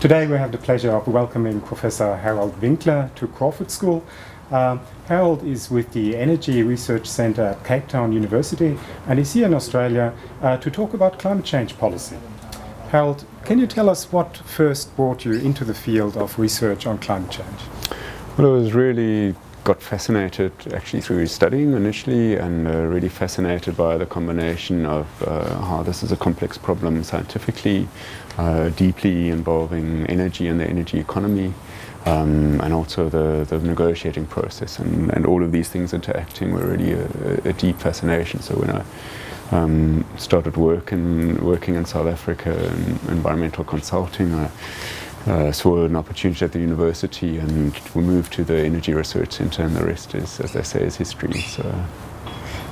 Today we have the pleasure of welcoming Professor Harald Winkler to Crawford School. Harald is with the Energy Research Centre at Cape Town University and is here in Australia to talk about climate change policy. Harald, can you tell us what first brought you into the field of research on climate change? Well, I was really got fascinated actually through studying initially, and really fascinated by the combination of how this is a complex problem scientifically, deeply involving energy and the energy economy, and also the negotiating process, and all of these things interacting were really a deep fascination. So when I started working in South Africa in environmental consulting, I saw an opportunity at the university, and we moved to the Energy Research Centre, and the rest is, as they say, is history. So.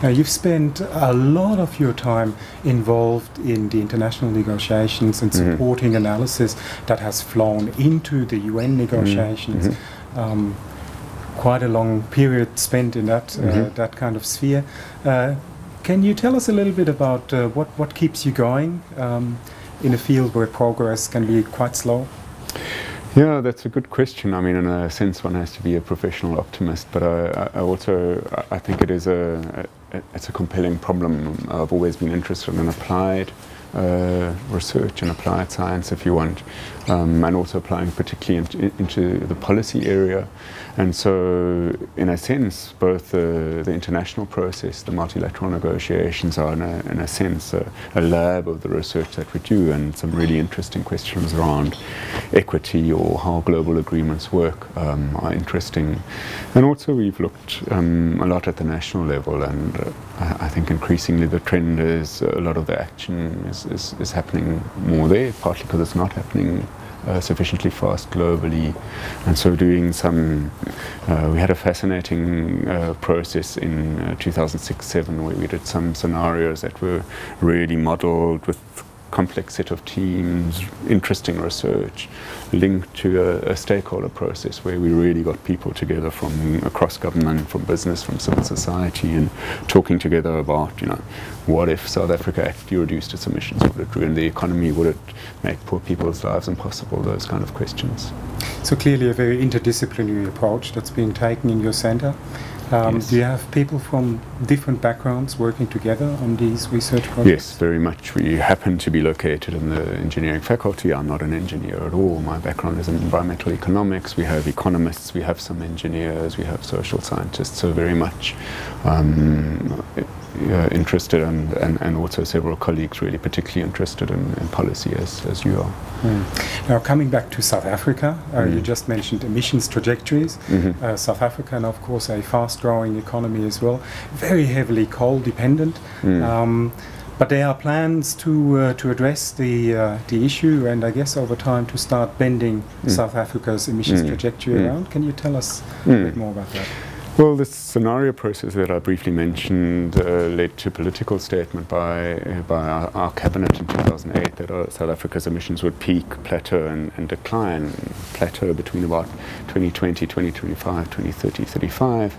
Now, you've spent a lot of your time involved in the international negotiations and supporting analysis that has flown into the UN negotiations. Quite a long period spent in that, that kind of sphere. Can you tell us a little bit about what keeps you going in a field where progress can be quite slow? Yeah, that's a good question. I mean, in a sense, one has to be a professional optimist, but I think it is it's a compelling problem. I've always been interested in applied research and applied science, if you want, and also applying particularly into the policy area. And so, in a sense, both the international process, the multilateral negotiations are, in a sense, a lab of the research that we do, and some really interesting questions around equity or how global agreements work are interesting. And also, we've looked a lot at the national level, and I think increasingly the trend is a lot of the action is happening more there, partly because it's not happening sufficiently fast globally. And so doing some, we had a fascinating process in 2006-07 where we did some scenarios that were really modeled with complex set of teams, interesting research, linked to a stakeholder process where we really got people together from across government, from business, from civil society, and talking together about, you know, what if South Africa actually reduced its emissions? Would it ruin the economy? Would it make poor people's lives impossible? Those kind of questions. So clearly a very interdisciplinary approach that's being taken in your centre. Yes. Do you have people from different backgrounds working together on these research projects? Yes, very much. We happen to be located in the engineering faculty. I'm not an engineer at all. My background is in environmental economics. We have economists, we have some engineers, we have social scientists, so very much interested, and also several colleagues really particularly interested in policy as you are. Now, coming back to South Africa, you just mentioned emissions trajectories. South Africa, and of course a fast-growing economy as well, very heavily coal dependent. But there are plans to address the issue, and I guess over time to start bending South Africa's emissions trajectory around. Can you tell us a bit more about that? Well, this scenario process that I briefly mentioned led to a political statement by our cabinet in 2008 that South Africa's emissions would peak, plateau and decline, plateau between about 2020, 2025, 2030, 35.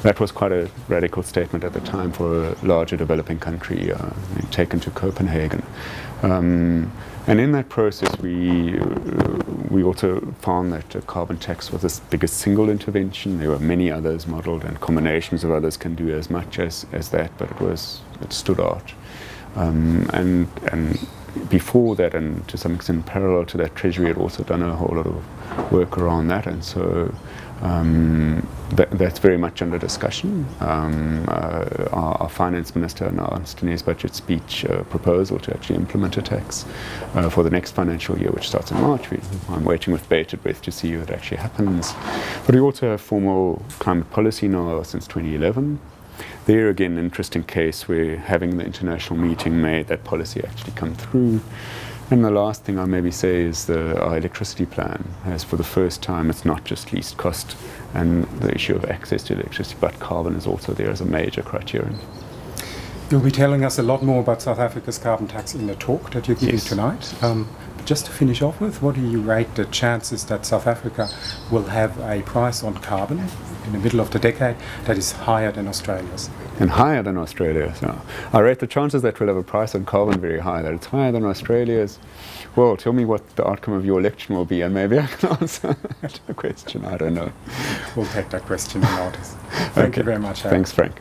That was quite a radical statement at the time for a larger developing country, taken to Copenhagen. And in that process, we also found that a carbon tax was the biggest single intervention. There were many others modelled, and combinations of others can do as much as that, but it stood out. And before that, and to some extent parallel to that, Treasury had also done a whole lot of work around that, and so that's very much under discussion. Our finance minister announced in his budget speech a proposal to actually implement a tax for the next financial year, which starts in March. I'm waiting with bated breath to see if it actually happens. But we also have formal climate policy now since 2011. There again, an interesting case where having the international meeting made that policy actually come through. And the last thing I maybe say is our electricity plan has, for the first time, it's not just least cost and the issue of access to electricity, but carbon is also there as a major criterion. You'll be telling us a lot more about South Africa's carbon tax in the talk that you're giving tonight. But just to finish off with, what do you rate the chances that South Africa will have a price on carbon in the middle of the decade that is higher than Australia's. And higher than Australia's. Yeah. I rate the chances that we'll have a price on carbon very high, that it's higher than Australia's. Well, tell me what the outcome of your election will be, and maybe I can answer the question. I don't know. We'll take that question on notice. Thank you very much, Harald. Thanks, Frank.